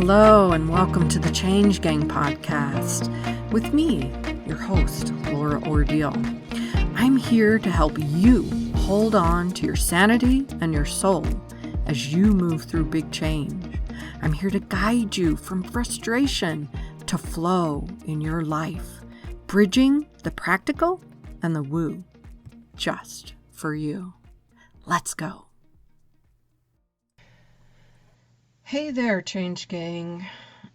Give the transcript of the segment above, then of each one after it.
Hello and welcome to the Change Gang podcast with me, your host, Laura Ordile. I'm here to help you hold on to your sanity and your soul as you move through big change. I'm here to guide you from frustration to flow in your life, bridging the practical and the woo, just for you. Let's go. Hey there, Change Gang.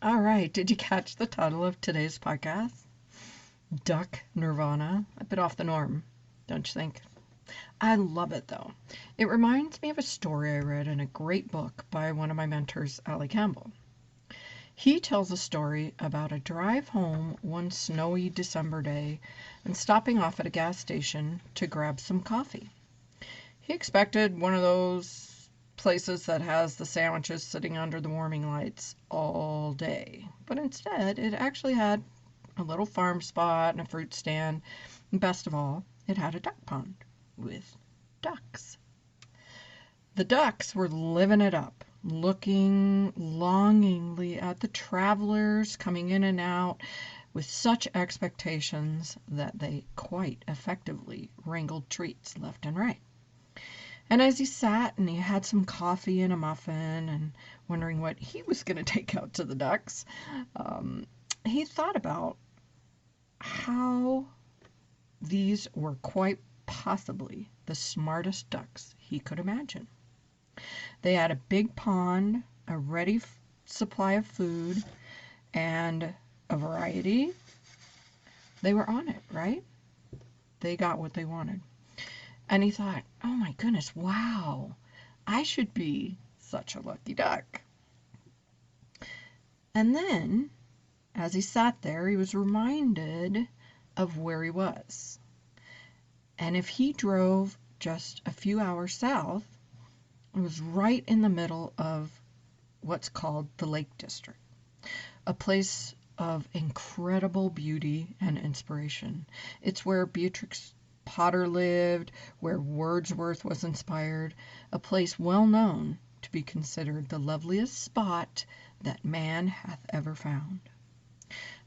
All right, did you catch the title of today's podcast? Duck Nirvana. A bit off the norm, don't you think? I love it, though. It reminds me of a story I read in a great book by one of my mentors, Allie Campbell. He tells a story about a drive home one snowy December day and stopping off at a gas station to grab some coffee. He expected one of those places that has the sandwiches sitting under the warming lights all day, but instead it actually had a little farm spot and a fruit stand, and best of all, it had a duck pond with ducks. The ducks were living it up, looking longingly at the travelers coming in and out with such expectations that they quite effectively wrangled treats left and right. And as he sat and he had some coffee and a muffin and wondering what he was going to take out to the ducks, he thought about how these were quite possibly the smartest ducks he could imagine. They had a big pond, a ready supply of food, and a variety. They were on it, right? They got what they wanted. And he thought, oh my goodness, wow, I should be such a lucky duck. And then, as he sat there, he was reminded of where he was. And if he drove just a few hours south, it was right in the middle of what's called the Lake District, a place of incredible beauty and inspiration. It's where Beatrix Potter lived, where Wordsworth was inspired, a place well known to be considered the loveliest spot that man hath ever found.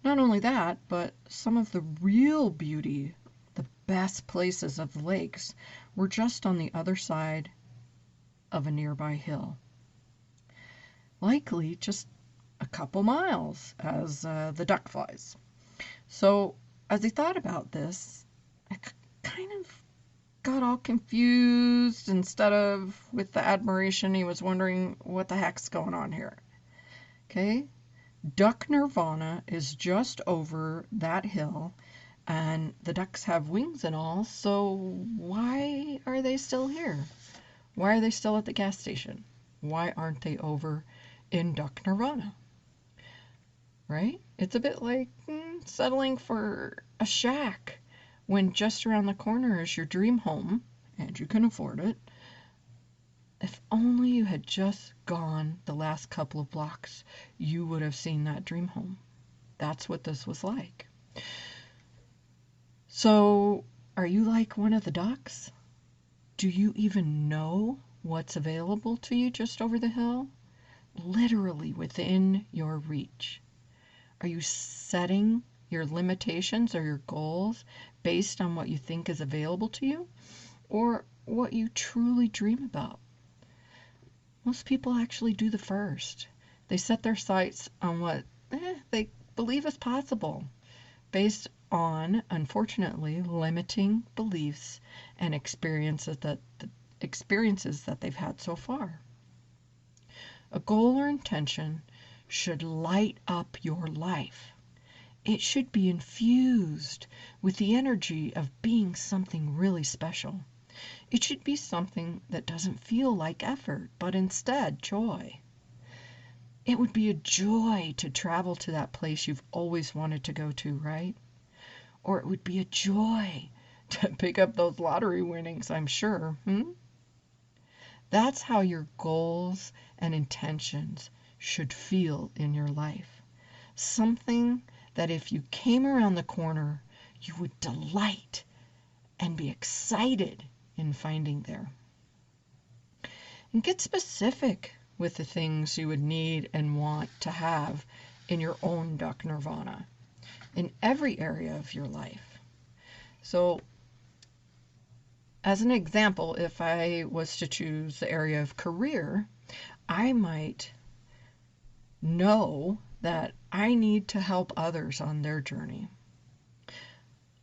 Not only that, but some of the real beauty, the best places of the lakes, were just on the other side of a nearby hill. Likely just a couple miles, as the duck flies. So, as he thought about this, I kind of got all confused. Instead of with the admiration, he was wondering what the heck's going on here. Okay, Duck Nirvana is just over that hill, and the ducks have wings and all, so why are they still here? Why are they still at the gas station? Why aren't they over in Duck Nirvana? Right? It's a bit like settling for a shack when just around the corner is your dream home, and you can afford it. If only you had just gone the last couple of blocks, you would have seen that dream home. That's what this was like. So, are you like one of the ducks? Do you even know what's available to you just over the hill? Literally within your reach. Are you setting your limitations or your goals based on what you think is available to you, or what you truly dream about? Most people actually do the first. They set their sights on what they believe is possible, based on, unfortunately, limiting beliefs and experiences that they've had so far. A goal or intention should light up your life. It should be infused with the energy of being something really special. It should be something that doesn't feel like effort, but instead joy. It would be a joy to travel to that place you've always wanted to go to, right? Or it would be a joy to pick up those lottery winnings, I'm sure. That's how your goals and intentions should feel in your life. Something that if you came around the corner, you would delight and be excited in finding there. And get specific with the things you would need and want to have in your own duck nirvana in every area of your life. So, as an example, if I was to choose the area of career, I might know that I need to help others on their journey.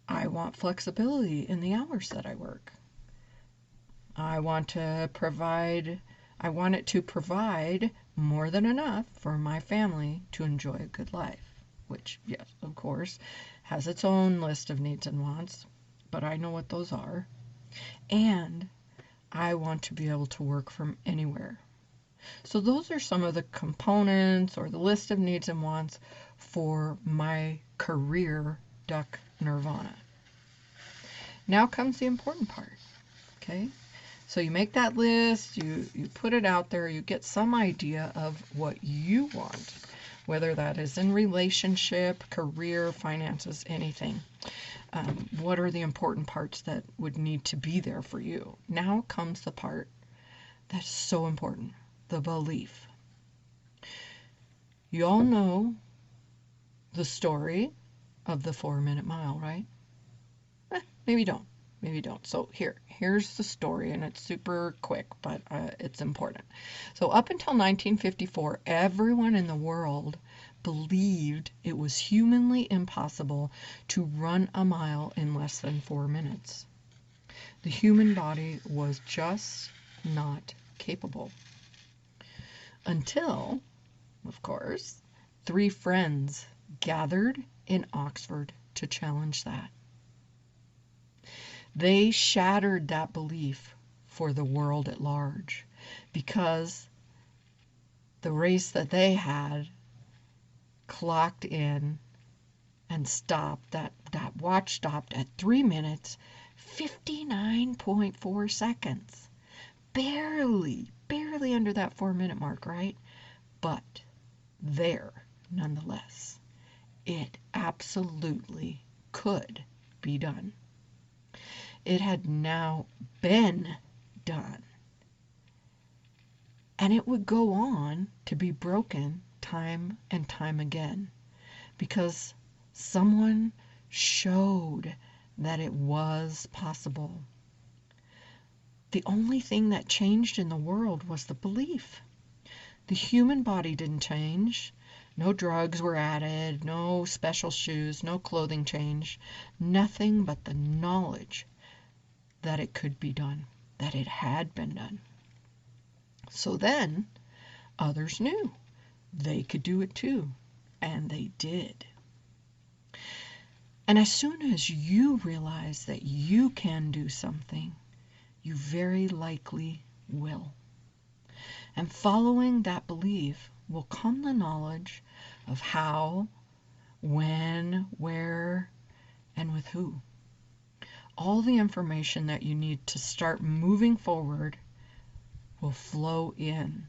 I want flexibility in the hours that I work. I want it to provide more than enough for my family to enjoy a good life, which, yes, of course, has its own list of needs and wants, but I know what those are. And I want to be able to work from anywhere. So those are some of the components or the list of needs and wants for my career duck nirvana. Now comes the important part, okay? So you make that list, you put it out there, you get some idea of what you want, whether that is in relationship, career, finances, anything. What are the important parts that would need to be there for you? Now comes the part that's so important, the belief. You all know the story of the 4-minute mile, right? Maybe don't. So here's the story, and it's super quick, but it's important. So up until 1954, everyone in the world believed it was humanly impossible to run a mile in less than 4 minutes. The human body was just not capable. Until, of course, 3 friends gathered in Oxford to challenge that. They shattered that belief for the world at large because the race that they had clocked in and stopped, that watch stopped at 3 minutes, 59.4 seconds. Barely under that 4-minute mark, right? But there, nonetheless, it absolutely could be done. It had now been done. And it would go on to be broken time and time again because someone showed that it was possible. The only thing that changed in the world was the belief. The human body didn't change. No drugs were added, no special shoes, no clothing change, nothing but the knowledge that it could be done, that it had been done. So then, others knew they could do it too, and they did. And as soon as you realize that you can do something, you very likely will. And following that belief will come the knowledge of how, when, where, and with who. All the information that you need to start moving forward will flow in.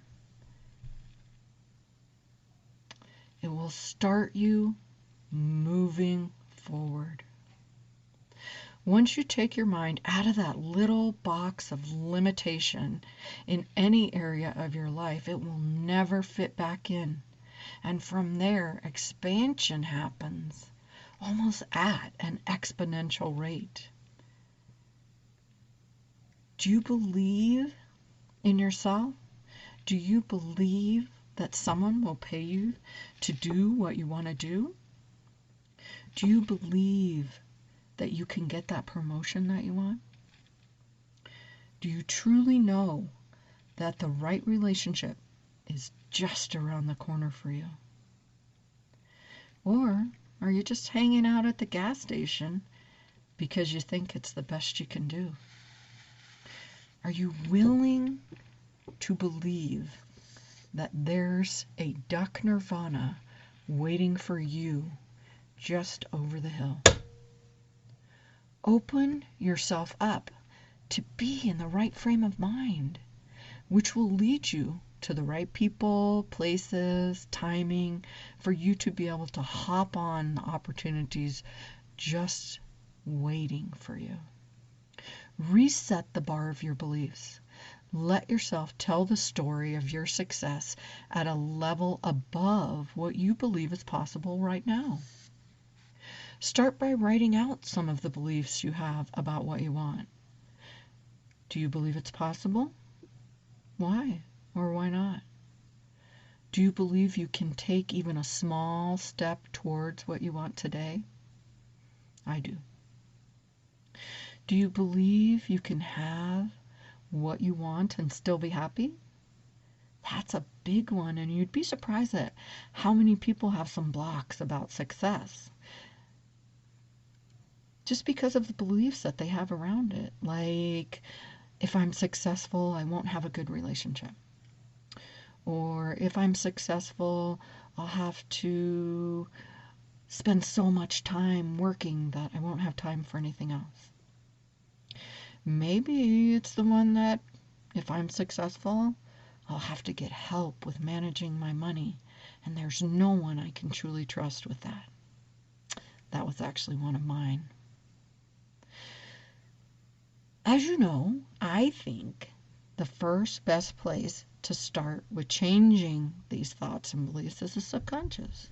It will start you moving forward. Once you take your mind out of that little box of limitation in any area of your life, it will never fit back in. And from there, expansion happens almost at an exponential rate. Do you believe in yourself? Do you believe that someone will pay you to do what you want to do? Do you believe that you can get that promotion that you want? Do you truly know that the right relationship is just around the corner for you? Or are you just hanging out at the gas station because you think it's the best you can do? Are you willing to believe that there's a duck nirvana waiting for you just over the hill? Open yourself up to be in the right frame of mind, which will lead you to the right people, places, timing, for you to be able to hop on the opportunities just waiting for you. Reset the bar of your beliefs. Let yourself tell the story of your success at a level above what you believe is possible right now. Start by writing out some of the beliefs you have about what you want. Do you believe it's possible? Why or why not? Do you believe you can take even a small step towards what you want today? I do. Do you believe you can have what you want and still be happy? That's a big one, and you'd be surprised at how many people have some blocks about success just because of the beliefs that they have around it. Like, if I'm successful, I won't have a good relationship. Or if I'm successful, I'll have to spend so much time working that I won't have time for anything else. Maybe it's the one that if I'm successful, I'll have to get help with managing my money, and there's no one I can truly trust with that. That was actually one of mine. As you know, I think the first best place to start with changing these thoughts and beliefs is the subconscious.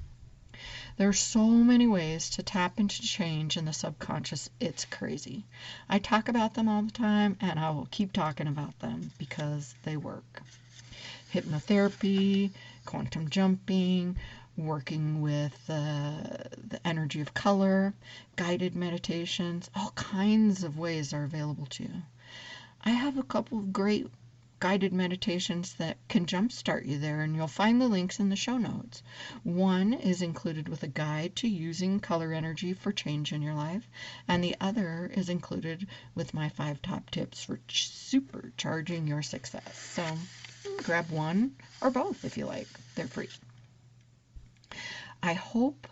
There are so many ways to tap into change in the subconscious, it's crazy. I talk about them all the time, and I will keep talking about them because they work. Hypnotherapy, quantum jumping, working with the energy of color, guided meditations, all kinds of ways are available to you. I have a couple of great guided meditations that can jumpstart you there, and you'll find the links in the show notes. One is included with a guide to using color energy for change in your life, and the other is included with my 5 top tips for supercharging your success. So grab one or both if you like. They're free. I hope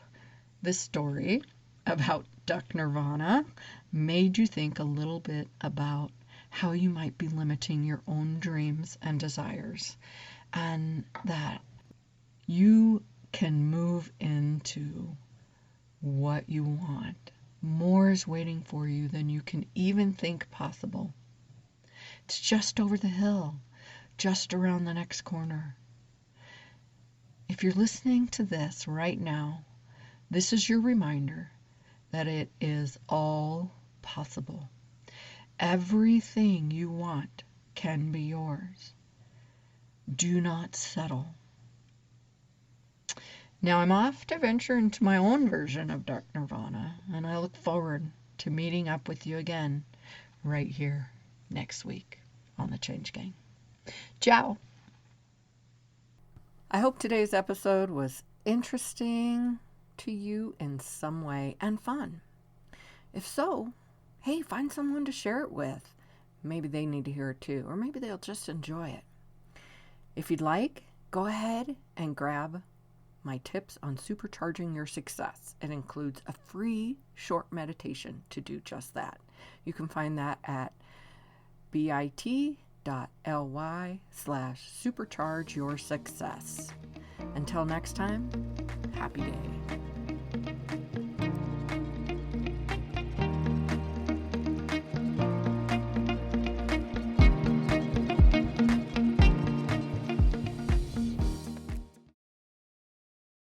this story about Duck Nirvana made you think a little bit about how you might be limiting your own dreams and desires, and that you can move into what you want. More is waiting for you than you can even think possible. It's just over the hill, just around the next corner. If you're listening to this right now, this is your reminder that it is all possible. Everything you want can be yours. Do not settle. Now I'm off to venture into my own version of Dark Nirvana, and I look forward to meeting up with you again right here next week on the Change Gang. Ciao. I hope today's episode was interesting to you in some way and fun. If so, hey, find someone to share it with. Maybe they need to hear it too, or maybe they'll just enjoy it. If you'd like, go ahead and grab my tips on supercharging your success. It includes a free short meditation to do just that. You can find that at bit.ly/supercharge your success. Until next time, happy day.